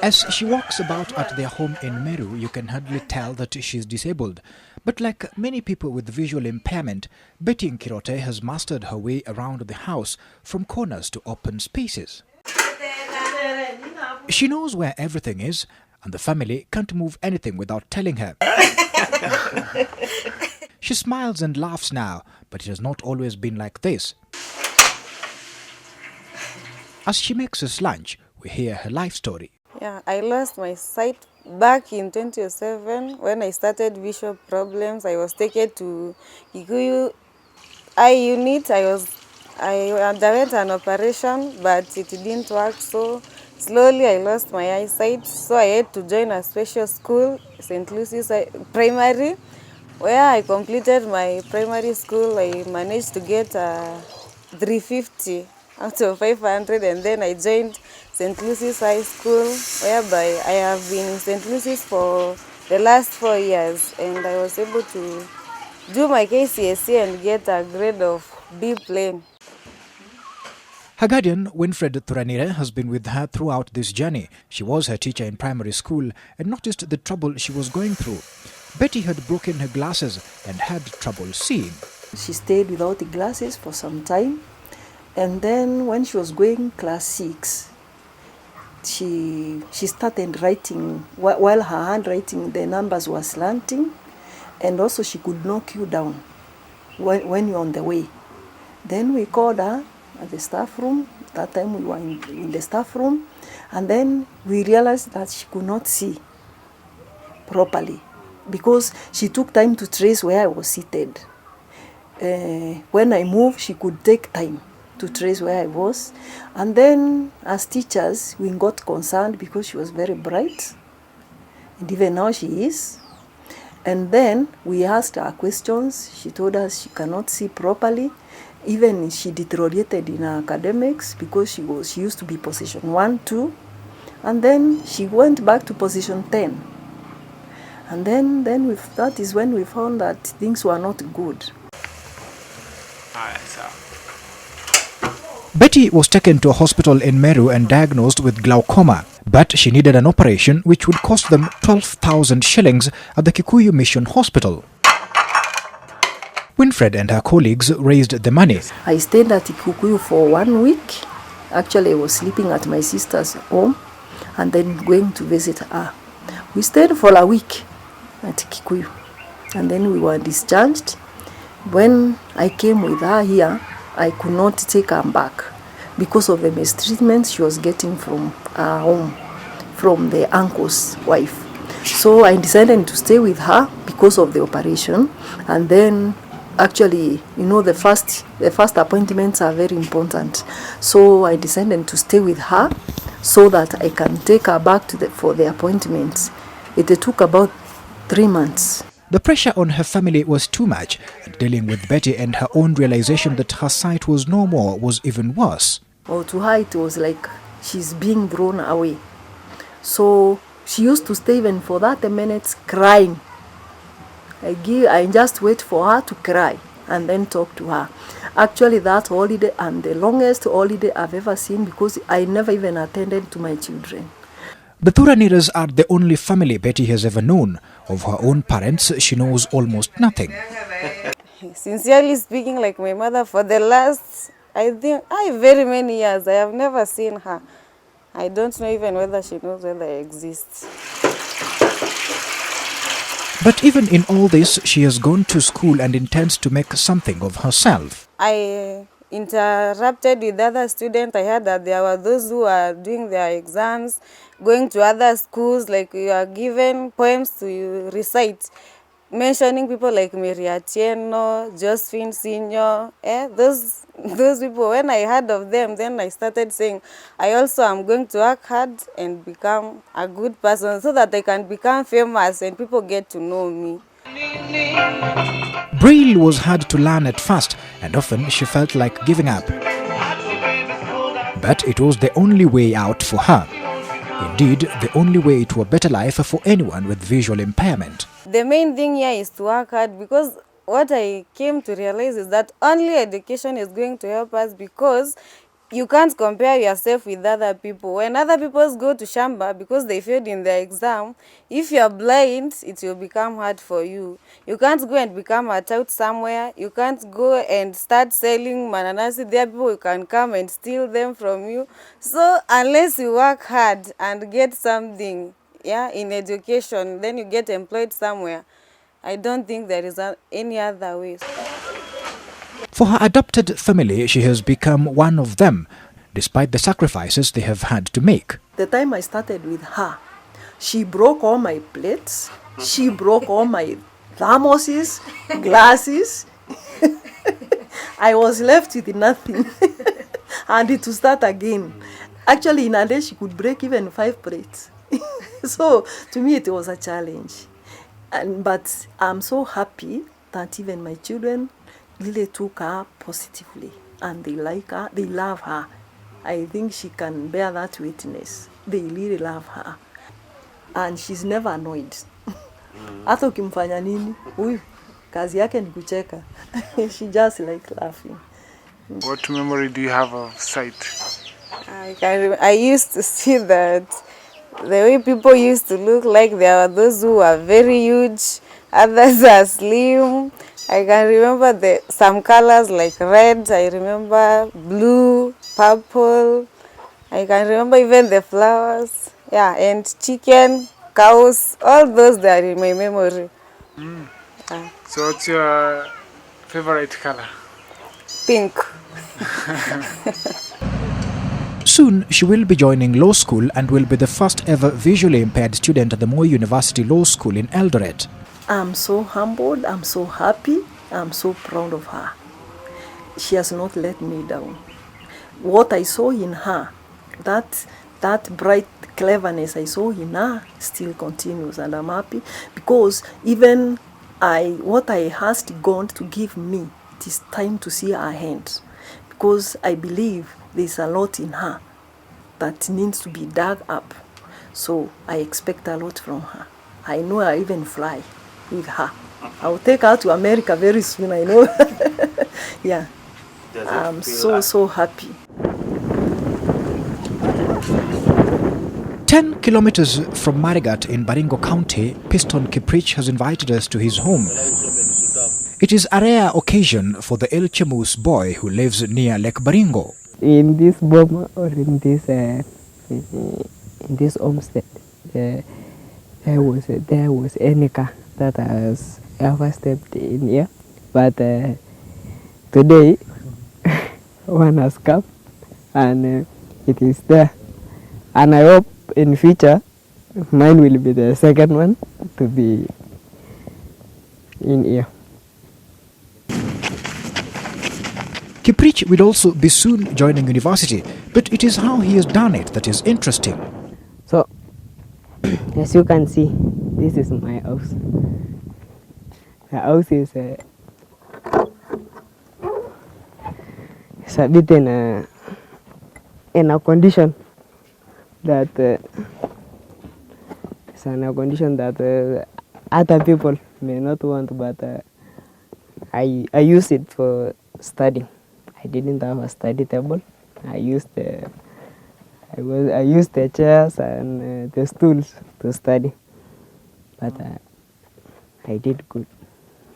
As she walks about at their home in Meru, you can hardly tell that she is disabled. But like many people with visual impairment, Betty Nkirote has mastered her way around the house from corners to open spaces. She knows where everything is, and the family can't move anything without telling her. She smiles and laughs now, but it has not always been like this. As she makes us lunch, we hear her life story. Yeah, I lost my sight back in 2007 when I started visual problems. I was taken to Gikuyu eye unit. I underwent an operation, but it didn't work. So slowly I lost my eyesight. So I had to join a special school, St. Lucy's Primary, where I completed my primary school. I managed to get 350 out of 500, and then I joined St. Lucy's High School, whereby I have been in St. Lucy's for the last 4 years, and I was able to do my KCSE and get a grade of B plain. Her guardian, Winfred Thuranire, has been with her throughout this journey. She was her teacher in primary school and noticed the trouble she was going through. Betty had broken her glasses and had trouble seeing. She stayed without the glasses for some time, and then when she was going class 6, she started writing, while her handwriting, the numbers were slanting, and also she could knock you down when you're on the way. Then we called her at the staff room. That time we were in the staff room, and then we realized that she could not see properly because she took time to trace where I was seated. When I moved, she could take time to trace where I was. And then as teachers, we got concerned because she was very bright, and even now she is. And then we asked her questions. She told us she cannot see properly. Even she deteriorated in her academics because she used to be position 1, 2, and then she went back to position 10. And then that is when we found that things were not good. Betty was taken to a hospital in Meru and diagnosed with glaucoma, but she needed an operation which would cost them 12,000 shillings at the Kikuyu Mission Hospital. Winfred and her colleagues raised the money. I stayed at Kikuyu for 1 week. Actually, I was sleeping at my sister's home and then going to visit her. We stayed for a week at Kikuyu, and then we were discharged. When I came with her here, I could not take her back because of the mistreatment she was getting from her home, from the uncle's wife. So I decided to stay with her because of the operation. And then actually, the first appointments are very important. So I decided to stay with her so that I can take her back for the appointments. It took about 3 months. The pressure on her family was too much, and dealing with Betty and her own realization that her sight was no more was even worse. To her, it was like she's being thrown away. So she used to stay even for 30 minutes crying. I just wait for her to cry and then talk to her. Actually, that holiday and the longest holiday I've ever seen because I never even attended to my children. The Thuranires are the only family Betty has ever known. Of her own parents, she knows almost nothing. Sincerely speaking, like my mother, for the last, very many years, I have never seen her. I don't know even whether she knows whether I exist. But even in all this, she has gone to school and intends to make something of herself. I interrupted with other students. I heard that there were those who are doing their exams, going to other schools, like you are given poems to recite, mentioning people like Ochieng, Josephine Senior, those people. When I heard of them, then I started saying, I also am going to work hard and become a good person so that I can become famous and people get to know me. Braille was hard to learn at first, and often she felt like giving up. But it was the only way out for her. Indeed, the only way to a better life for anyone with visual impairment. The main thing here is to work hard, because what I came to realize is that only education is going to help us, because you can't compare yourself with other people. When other people go to shamba because they failed in their exam, if you're blind, it will become hard for you. You can't go and become a tout somewhere. You can't go and start selling mananasi. There are people who can come and steal them from you. So unless you work hard and get something, yeah, in education, then you get employed somewhere. I don't think there is any other way. For her adopted family, she has become one of them, despite the sacrifices they have had to make. The time I started with her, she broke all my plates, she broke all my thermoses, glasses. I was left with nothing. And to start again. Actually, in a day, she could break even 5 plates. So, to me, it was a challenge. But I'm so happy that even my children really took her positively. And they like her, they love her. I think she can bear that witness. They really love her. And she's never annoyed. Hata ukimfanya nini, huyu kazi yake ni kucheka. She just like laughing. What memory do you have of sight? I used to see that the way people used to look like, there were those who were very huge, others are slim. I can remember some colors like red, I remember blue, purple. I can remember even the flowers. Yeah, and chicken, cows, all those that are in my memory. So what's your favorite color? Pink. Soon, she will be joining law school and will be the first ever visually impaired student at the Moi University Law School in Eldoret. I'm so humbled, I'm so happy, I'm so proud of her. She has not let me down. What I saw in her, that bright cleverness I saw in her still continues, and I'm happy because even what I asked God to give me, it is time to see her hands, because I believe there's a lot in her that needs to be dug up. So I expect a lot from her. I know I even fly with her. I'll take her to America very soon, I know. Yeah. I'm so happy. 10 kilometers from Marigat in Baringo County, Piston Kiprich has invited us to his home. It is a rare occasion for the El Chemus boy who lives near Lake Baringo. In this boma or in this homestead, there was any car that has ever stepped in here, but today one has come and it is there, and I hope in future mine will be the second one to be in here. Kiprich will also be soon joining university, but it is how he has done it that is interesting. So, as you can see, this is my house. The house is a bit in a condition that other people may not want, but I use it for studying. I didn't have a study table. I used the chairs and the stools to study, but I did good.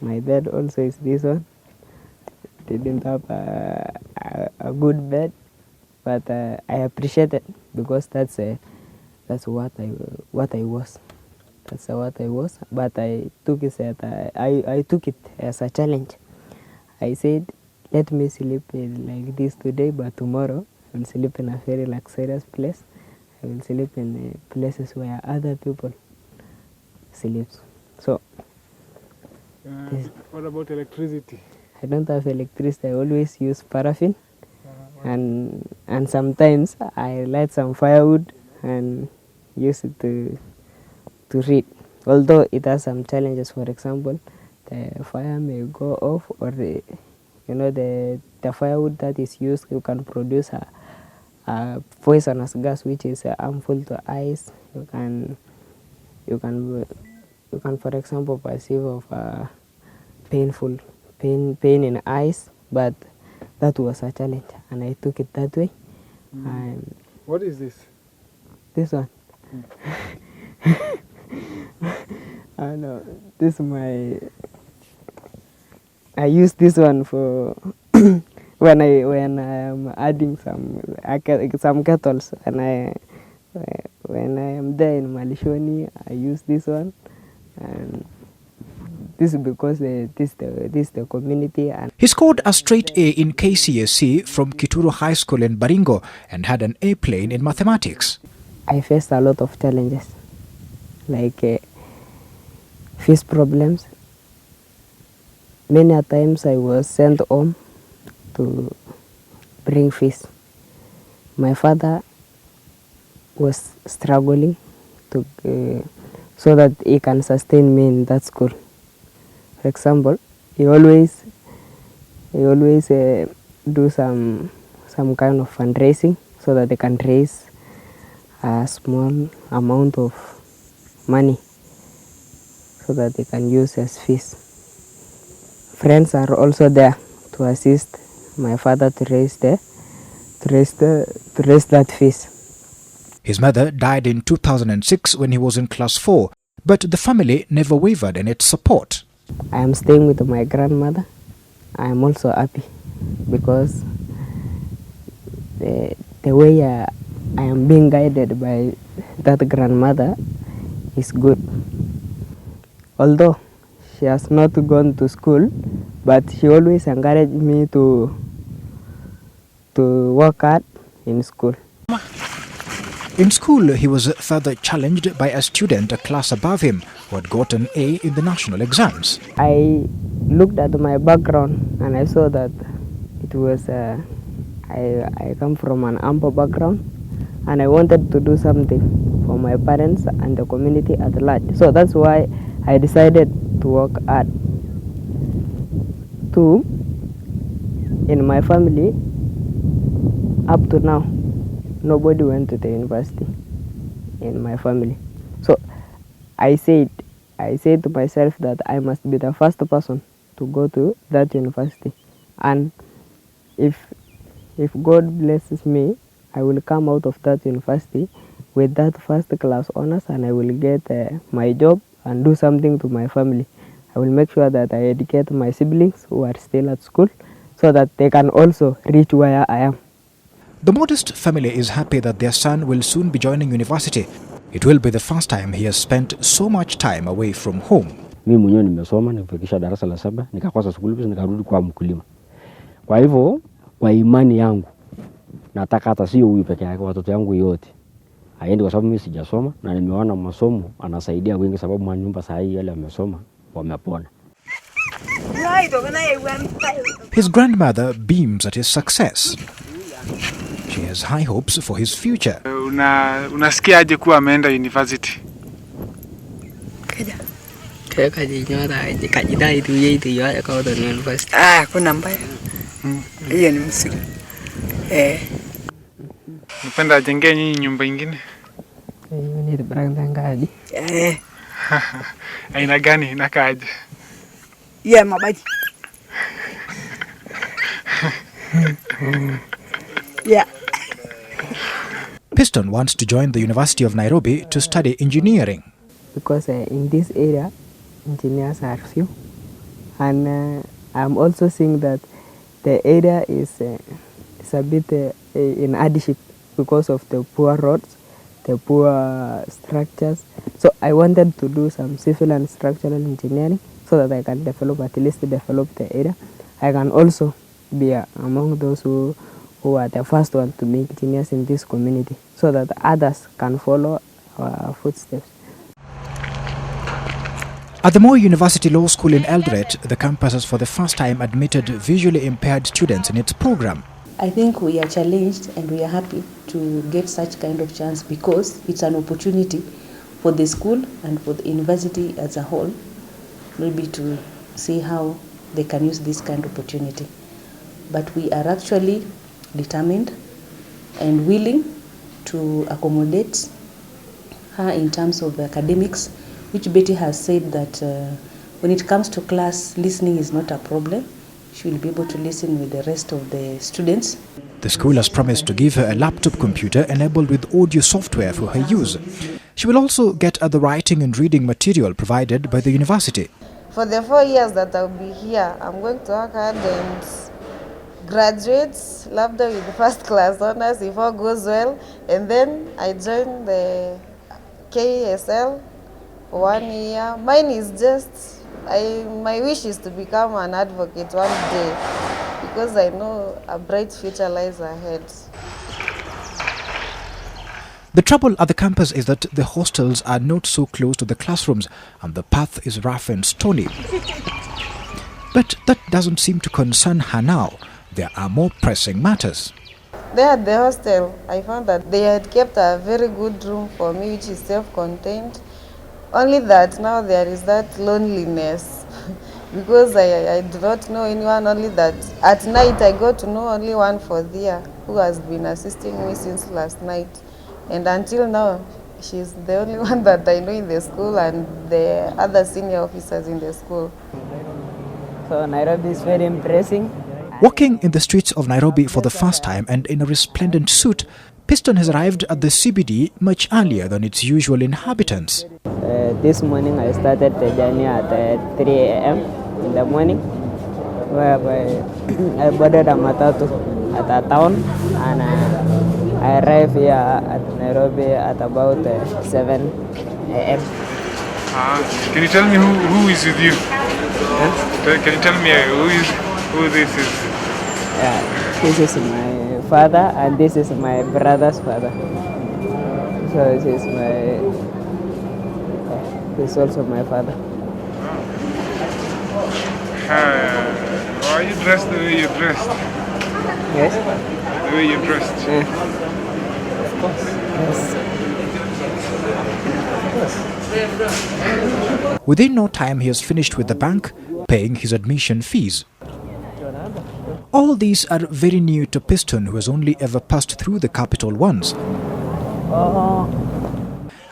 My bed also is this one. Didn't have a good bed, but I appreciate it because that's what I was. That's what I was. But I took it as a challenge. I said, let me sleep like this today, but tomorrow I will sleep in a very luxurious place. I will sleep in places where other people sleep. So, What about electricity? I don't have electricity. I always use paraffin, and sometimes I light some firewood and use it to read. Although it has some challenges. For example, the fire may go off, or the firewood that is used, you can produce a poisonous gas which is harmful to eyes. You can for example perceive of pain in eyes, but that was a challenge and I took it that way, And What is this? this one. I know. This is my. I use this one for when I am adding some kettles, and when I am there in Malishoni, I use this one, and this is because this the community. And He scored a straight A in KCSE from Kituro High School in Baringo and had an A plane in mathematics. I faced a lot of challenges, like fees problems. Many a times I was sent home to bring fees. My father was struggling to so that he can sustain me in that school. For example, he always do some kind of fundraising so that they can raise a small amount of money so that they can use as fees. Friends are also there to assist my father to raise that fees. His mother died in 2006 when he was in class 4, but the family never wavered in its support. I am staying with my grandmother. I am also happy because the way I am being guided by that grandmother is good. Although she has not gone to school, but she always encouraged me to work hard in school. In school, he was further challenged by a student a class above him who had got an A in the national exams. I looked at my background and I saw that it was I come from an ample background, and I wanted to do something for my parents and the community at large. So that's why I decided to work hard. Two, in my family, up to now, nobody went to the university in my family. So I said to myself that I must be the first person to go to that university, and if God blesses me, I will come out of that university with that first class honors, and I will get my job and do something to my family. I will make sure that I educate my siblings who are still at school so that they can also reach where I am. The modest family is happy that their son will soon be joining university. It will be the first time he has spent so much time away from home. Mimi mwenyewe nimesoma nikafikisha darasa la 7, nikakosa school fees, nikarudi kwa mkulima. Kwa hivyo, kwa imani yangu, nataka hata sio huyu peke yake, watoto yangu yote aende, kwa sababu mimi sijasoma na nimeona masomo anasaidia wengi, sababu manyumba saa hii yale wamesoma wamepona. His grandmother beams at his success. She has high hopes for his future. Unasikia aje kuwa ameenda university? Kuna mbaya. Hiyo ni mzuri. Napenda ajengee nyinyi nyumba ingine? Ni branda ngadi. Aina gani inakaaje? Ya mabati. Yeah. Piston wants to join the University of Nairobi to study engineering. Because in this area, engineers are few, and I'm also seeing that the area is a bit in hardship because of the poor roads, the poor structures. So I wanted to do some civil and structural engineering so that I can at least develop the area. I can also be among those who are the first one to be engineers in this community so that others can follow our footsteps. At the Moi University Law School in Eldoret, the campus has for the first time admitted visually impaired students in its program. I think we are challenged and we are happy to get such kind of chance because it's an opportunity for the school and for the university as a whole, maybe to see how they can use this kind of opportunity. But we are actually determined and willing to accommodate her in terms of academics, which Betty has said that when it comes to class, listening is not a problem. she will be able to listen with the rest of the students. The school has promised to give her a laptop computer enabled with audio software for her use. She will also get other writing and reading material provided by the university. For the 4 years that I'll be here, I'm going to work hard and graduate, labda with first class honors if all goes well, and then I join the KSL for 1 year. Mine is just, my wish is to become an advocate one day, because I know a bright future lies ahead. The trouble at the campus is that the hostels are not so close to the classrooms and the path is rough and stony. But that doesn't seem to concern her now. There are more pressing matters. There at the hostel, I found that they had kept a very good room for me, which is self-contained. Only that now there is that loneliness because I do not know anyone, only that at night I got to know only one for there who has been assisting me since last night. And until now, she's the only one that I know in the school and the other senior officers in the school. So Nairobi is very impressive. Walking in the streets of Nairobi for the first time and in a resplendent suit, Piston has arrived at the CBD much earlier than its usual inhabitants. This morning I started the journey at 3 a.m. in the morning, whereby I boarded a matatu at a town and I arrived here at Nairobi at about 7 a.m. Can you tell me who is with you? Huh? Can you tell me who this is? Yeah, this is my father and this is my brother's father. So this is also my father. Why are you dressed the way you're dressed? Yes? The way you're dressed? Yeah. Of course. Yes. Within no time, he has finished with the bank, paying his admission fees. All these are very new to Piston, who has only ever passed through the capital once.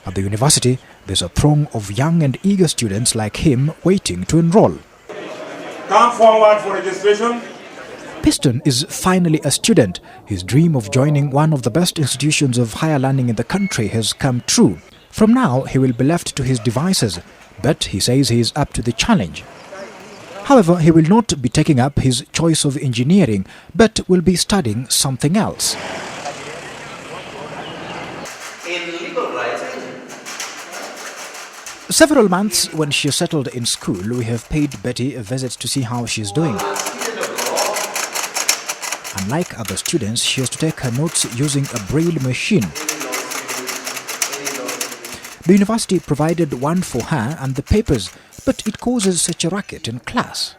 At the university, there's a throng of young and eager students like him waiting to enroll. Come forward for registration. Piston is finally a student. His dream of joining one of the best institutions of higher learning in the country has come true. From now, he will be left to his devices, but he says he is up to the challenge. However, he will not be taking up his choice of engineering, but will be studying something else. Several months when she settled in school, we have paid Betty a visit to see how she is doing. Unlike other students, she has to take her notes using a braille machine. The university provided one for her and the papers, but it causes such a racket in class.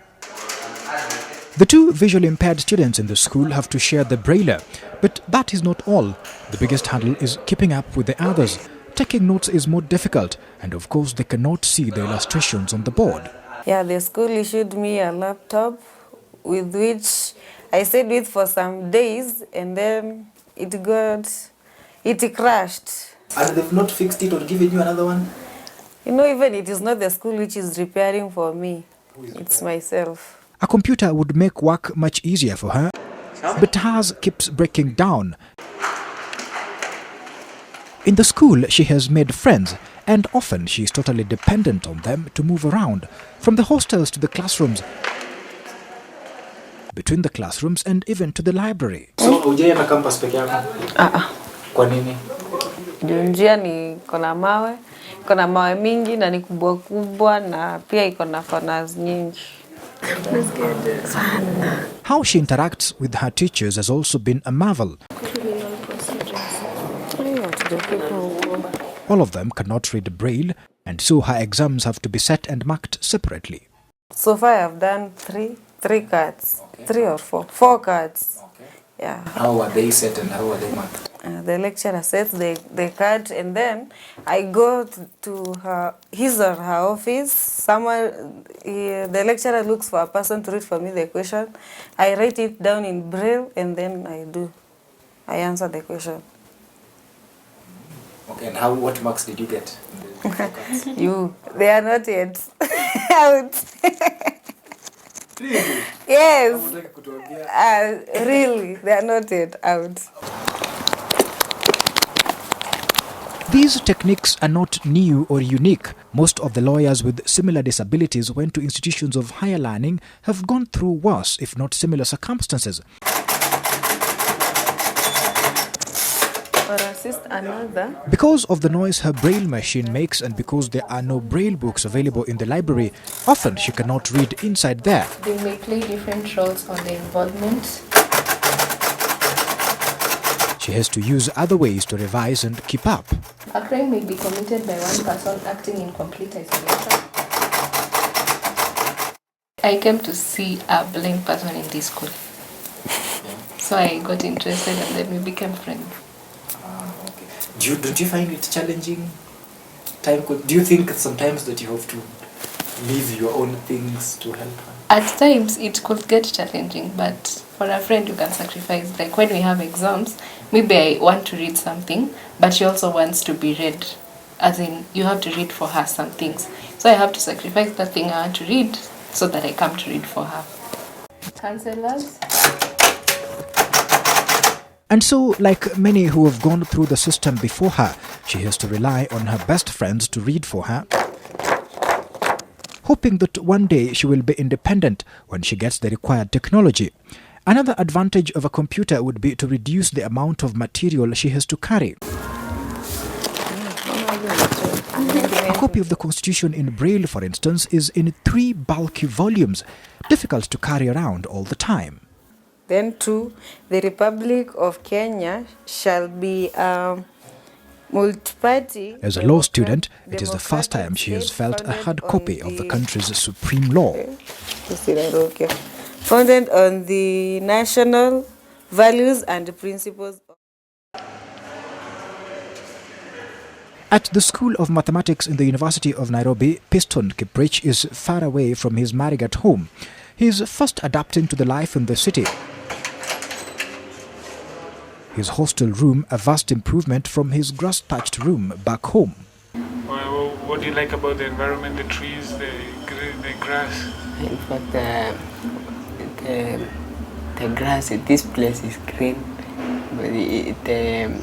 The two visually impaired students in the school have to share the brailler, but that is not all. The biggest hurdle is keeping up with the others. Taking notes is more difficult, and of course they cannot see the illustrations on the board. Yeah, the school issued me a laptop with which I stayed with for some days, and then it crashed. And they've not fixed it or given you another one? You know, even it is not the school which is repairing for me. It's myself. A computer would make work much easier for her, but hers keeps breaking down. In the school, she has made friends, and often she is totally dependent on them to move around, from the hostels to the classrooms, between the classrooms and even to the library. So, hujaenda campus peke yako? Kwa nini? Njia ni kona mawe mingi na ni kubwa kubwa na pia iko na corners nyingi. How she interacts with her teachers has also been a marvel. All of them cannot read braille, and so her exams have to be set and marked separately. So far I have done three cards. Okay. 3 or 4 cards. Okay. Yeah. How are they set and how are they marked? The lecturer sets the card, and then I go to his or her office. Somewhere, the lecturer looks for a person to read for me the question. I write it down in braille, and then I answer the question. Okay, and what marks did you get? They are not yet out. Yes. Really, they are not yet out. These techniques are not new or unique. Most of the lawyers with similar disabilities went to institutions of higher learning have gone through worse, if not similar circumstances. Or assist another. Because of the noise her braille machine makes and because there are no braille books available in the library, often she cannot read inside there. They may play different roles on the involvement. She has to use other ways to revise and keep up. A crime may be committed by one person acting in complete isolation. I came to see a blind person in this school. So I got interested and then we became friends. Don't you find it challenging? Do you think sometimes that you have to leave your own things to help her? At times it could get challenging, but for a friend you can sacrifice. Like when we have exams, maybe I want to read something, but she also wants to be read. As in, you have to read for her some things. So I have to sacrifice that thing I want to read so that I come to read for her. Counselors. And so, like many who have gone through the system before her, she has to rely on her best friends to read for her, hoping that one day she will be independent when she gets the required technology. Another advantage of a computer would be to reduce the amount of material she has to carry. A copy of the Constitution in Braille, for instance, is in 3 bulky volumes, difficult to carry around all the time. Then 2, the Republic of Kenya shall be multi-party. As a law student, it is the first time she has felt a hard copy of the country's supreme law. Founded on the national values and principles. At the School of Mathematics in the University of Nairobi, Piston Kiprich is far away from his Marigat home. He is first adapting to the life in the city. His hostel room a vast improvement from his grass-thatched room back home. Well, what do you like about the environment, the trees, the grass? In fact, the grass at this place is green, but in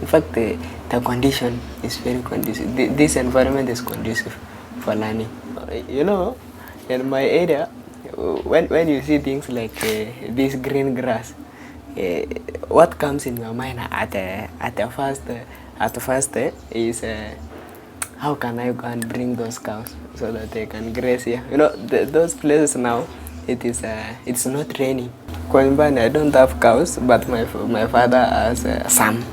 fact the condition is very conducive. This environment is conducive for learning. You know, in my area, when you see things like this green grass, what comes in your mind at first is how can I go and bring those cows so that they can graze here? You know, those places now, it's not raining. Coimban, I don't have cows, but my father has some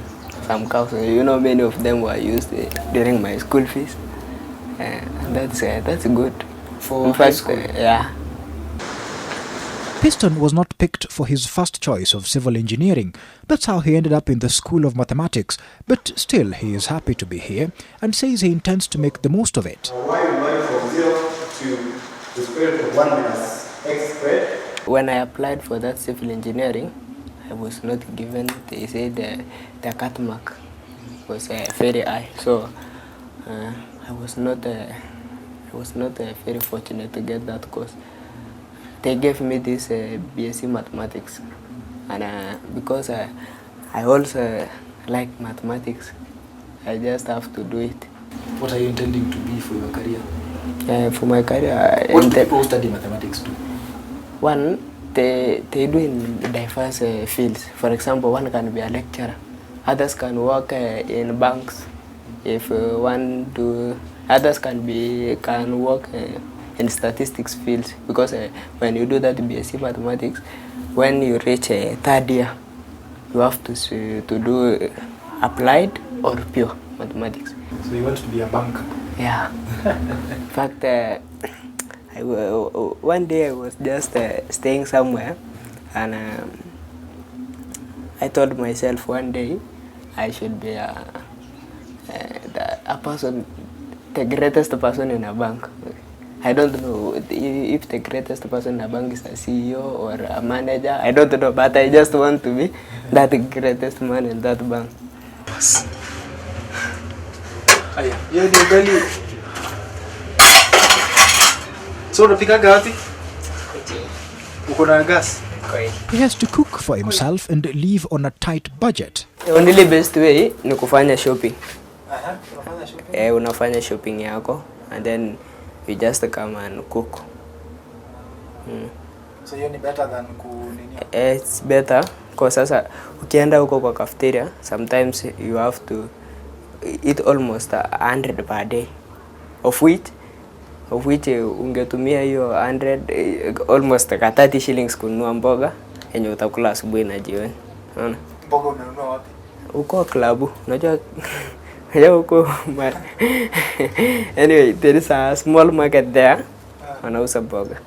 cows. You know, many of them were used during my school fees. That's good. For high school? Yeah. Piston was not picked for his first choice of civil engineering. That's how he ended up in the School of Mathematics. But still, he is happy to be here and says he intends to make the most of it. Why are you going from 0 to the square root of 1 minus x squared? When I applied for that civil engineering, I was not given, they said the cut mark was very high. So I was not very fortunate to get that course. They gave me this BSc Mathematics, and because I also like mathematics, I just have to do it. What are you intending to be for your career? For my career, what do people who study mathematics do? One, they do in diverse fields. For example, one can be a lecturer. Others can work in banks. Others can work in statistics fields, because when you do that BSc Mathematics, when you reach third year, you have to do applied or pure mathematics. So you want to be a banker? Yeah. In fact, one day I was just staying somewhere, and I told myself one day I should be a person, the greatest person in a bank. I don't know if the greatest person in a bank is a CEO or a manager. I don't know, but I just want to be that greatest man in that bank. Yes. Aya, hiyo ni ugali. So unapikaga wapi? Uko na gas? He has to cook for himself and live on a tight budget. The only best way ni kufanya shopping. Unafanya shopping? Unafanya shopping yako and then you just come and cook. So hiyo ni better than kunini? It's better because sasa ukienda huko kwa cafeteria sometimes you have to eat almost 100 per day of which ungetumia hiyo 100 almost 30 shillings kununua mboga yenye utakula asubuhi na jioni. Unaona? Mboga unanunua wapi? Huko klabu. Unajua huko anyway, there is a small market there. Wanauza mboga.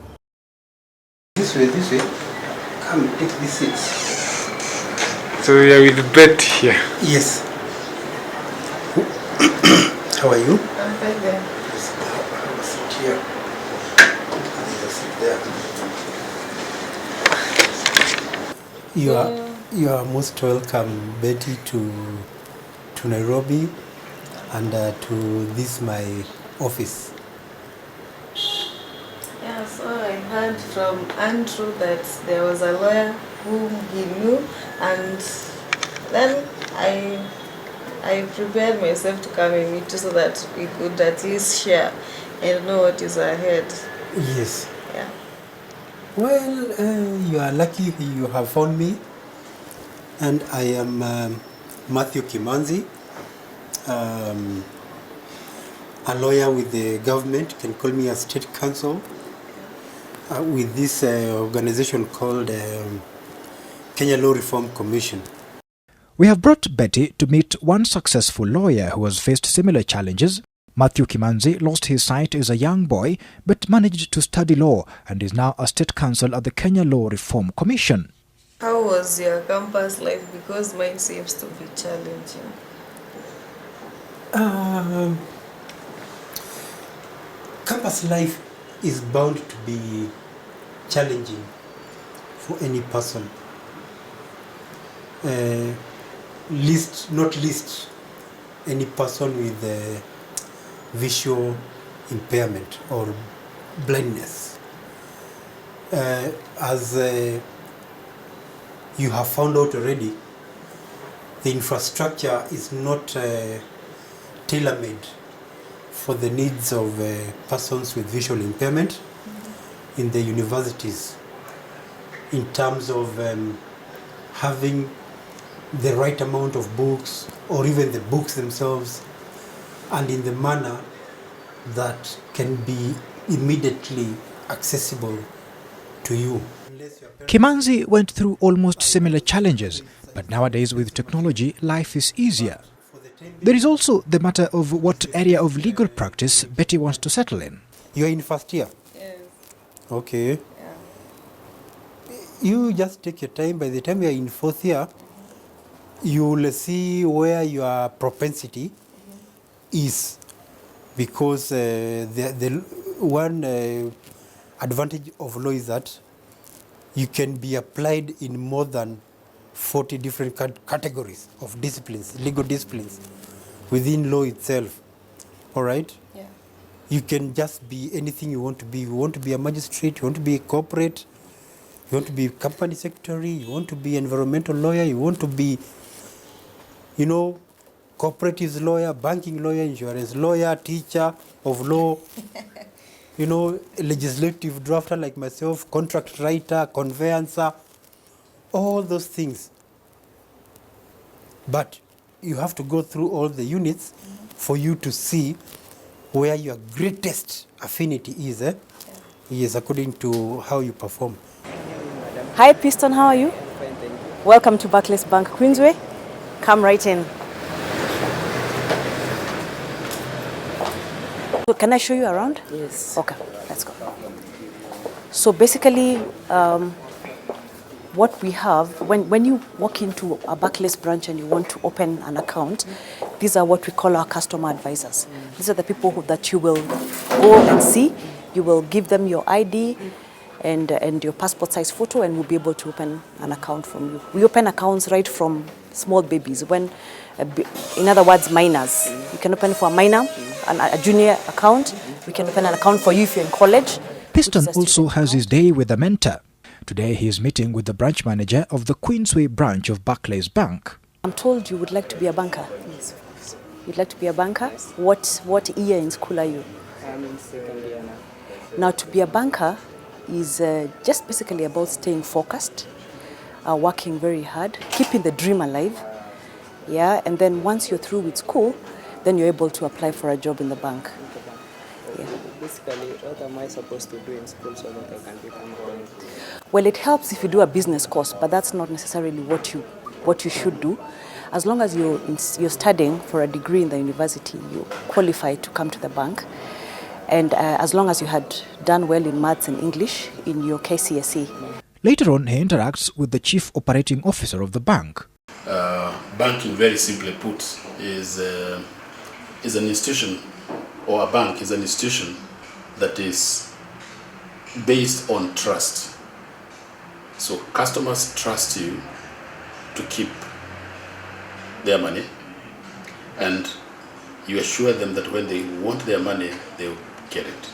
This way. Come, take this seat. So we are with Betty here. Yes. How are you? I'm fine there. Sit here. Sit there. You are most welcome, Betty, to Nairobi and to this my office. Yeah, so I heard from Andrew that there was a lawyer whom he knew, and then I prepared myself to come and meet you so that we could at least share and know what is ahead. Yes. Yeah. Well, you are lucky you have found me, and I am Matthew Kimanzi, a lawyer with the government. You can call me a state counsel with this organization called Kenya Law Reform Commission. We have brought Betty to meet one successful lawyer who has faced similar challenges. Matthew Kimanzi lost his sight as a young boy but managed to study law and is now a state counsel at the Kenya Law Reform Commission. How was your campus life? Because mine seems to be challenging. Campus life is bound to be challenging for any person. Not least any person with visual impairment or blindness. As you have found out already, the infrastructure is not tailor-made for the needs of persons with visual impairment in the universities in terms of having the right amount of books or even the books themselves and in the manner that can be immediately accessible to you. Kimanzi went through almost similar challenges, but nowadays with technology, life is easier. There is also the matter of what area of legal practice Betty wants to settle in. You are in first year? Yes. Okay. Yeah. You just take your time. By the time you are in fourth year, you will see where your propensity is, because the one advantage of law is that you can be applied in more than 40 different categories of disciplines, legal disciplines, within law itself. All right? Yeah. You can just be anything you want to be. You want to be a magistrate, you want to be a corporate, you want to be a company secretary, you want to be an environmental lawyer, you want to be, cooperatives lawyer, banking lawyer, insurance lawyer, teacher of law, legislative drafter like myself, contract writer, conveyancer, all those things. But you have to go through all the units for you to see where your greatest affinity is. Yes, according to how you perform. Hi Piston, how are you? Fine, thank you. Welcome to Barclays Bank Queensway. Come right in. So can I show you around? Yes. Okay, let's go. So basically, what we have, when you walk into a Barclays branch and you want to open an account, these are what we call our customer advisors. These are the people that you will go and see. You will give them your ID and your passport size photo, and we'll be able to open an account from you. We open accounts right from small babies, in other words, minors. You can open for a minor, a junior account. We can open an account for you if you're in college. Piston also has his day with a mentor. Today he is meeting with the branch manager of the Queensway branch of Barclays Bank. I'm told you would like to be a banker. Yes, of course. You'd like to be a banker? What year in school are you? I'm in second year now. Now, to be a banker is just basically about staying focused, working very hard, keeping the dream alive. Yeah, and then once you're through with school, then you're able to apply for a job in the bank. Yeah. Basically, what am I supposed to do in school so that I can become a banker? Well, it helps if you do a business course, but that's not necessarily what you should do. As long as you're studying for a degree in the university, you qualify to come to the bank. And as long as you had done well in maths and English in your KCSE. Later on, he interacts with the chief operating officer of the bank. Banking, very simply put, is an institution, or a bank is an institution that is based on trust. So customers trust you to keep their money, and you assure them that when they want their money, they will get it.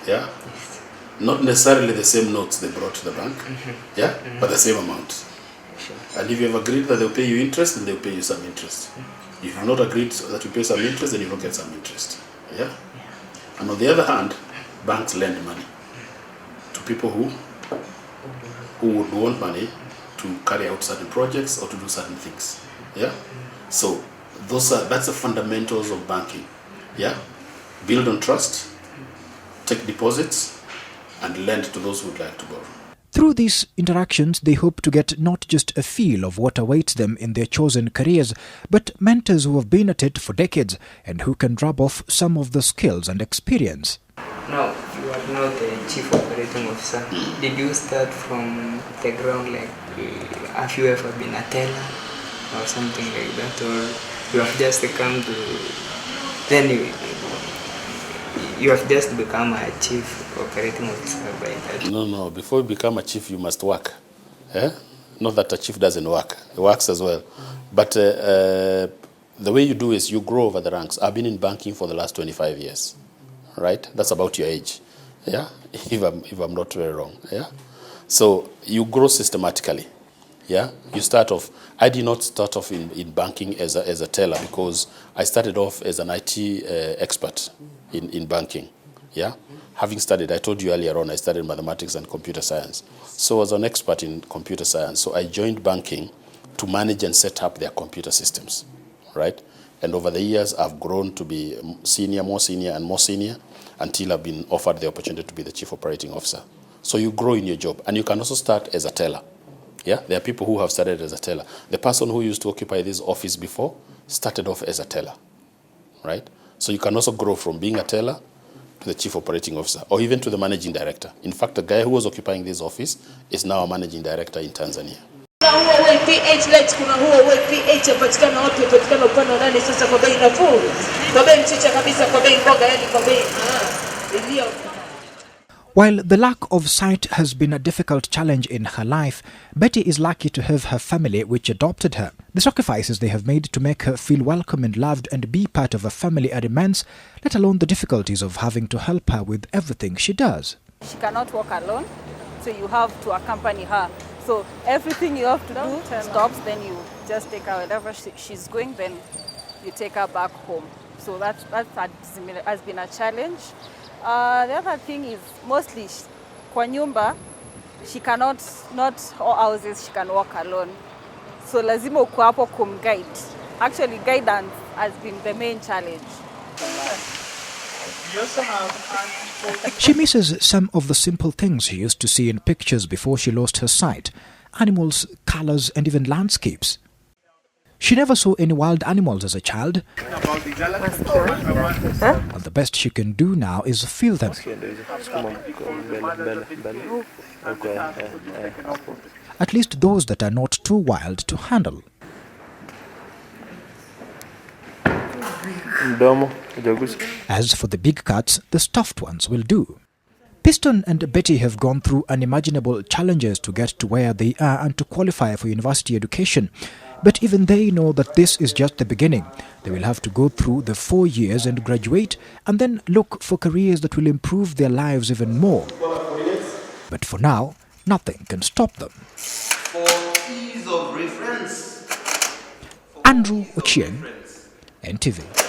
Yeah? Yes. Not necessarily the same notes they brought to the bank, yeah, but the same amount. Sure. And if you have agreed that they'll pay you interest, then they'll pay you some interest. If you've not agreed that you pay some interest, then you don't get some interest. Yeah? And on the other hand, banks lend money to people who would want money to carry out certain projects or to do certain things. Yeah? So that's the fundamentals of banking. Yeah? Build on trust, take deposits, and lend to those who would like to borrow. Through these interactions, they hope to get not just a feel of what awaits them in their chosen careers, but mentors who have been at it for decades and who can rub off some of the skills and experience. Now, you are now the chief operating officer. Did you start from the ground, like have you ever been a teller or something like that, or you have just come to, then you have just become a chief operating officer by that? No. Before you become a chief, you must work. Eh? Not that a chief doesn't work. He works as well. But the way you do is you grow over the ranks. I've been in banking for the last 25 years. Right? That's about your age. Yeah? If I'm not very wrong. Yeah? So you grow systematically. Yeah? You start off. I did not start off in banking as a teller, because I started off as an IT expert in banking. Yeah? Having studied, I told you earlier on, I studied mathematics and computer science. So I was an expert in computer science. So I joined banking to manage and set up their computer systems. Right? And over the years, I've grown to be senior, more senior, and more senior, until I've been offered the opportunity to be the chief operating officer. So you grow in your job. And you can also start as a teller. Yeah, there are people who have started as a teller. The person who used to occupy this office before started off as a teller, right? So you can also grow from being a teller to the chief operating officer, or even to the managing director. In fact, the guy who was occupying this office is now a managing director in Tanzania. While the lack of sight has been a difficult challenge in her life, Betty is lucky to have her family which adopted her. The sacrifices they have made to make her feel welcome and loved and be part of a family are immense, let alone the difficulties of having to help her with everything she does. She cannot walk alone, so you have to accompany her. So everything you have to do stops, then you just take her wherever she's going, then you take her back home. So that has been a challenge. The other thing is mostly kwa nyumba, she cannot, not all houses she can walk alone. So lazima uko hapo kumguide. Actually, guidance has been the main challenge. She misses some of the simple things she used to see in pictures before she lost her sight. Animals, colors, and even landscapes. She never saw any wild animals as a child. And the best she can do now is feel them. At least those that are not too wild to handle. As for the big cats, the stuffed ones will do. Piston and Betty have gone through unimaginable challenges to get to where they are and to qualify for university education. But even they know that this is just the beginning. They will have to go through the 4 years and graduate, and then look for careers that will improve their lives even more. But for now, nothing can stop them. For ease of reference. Andrew Ochieng, NTV.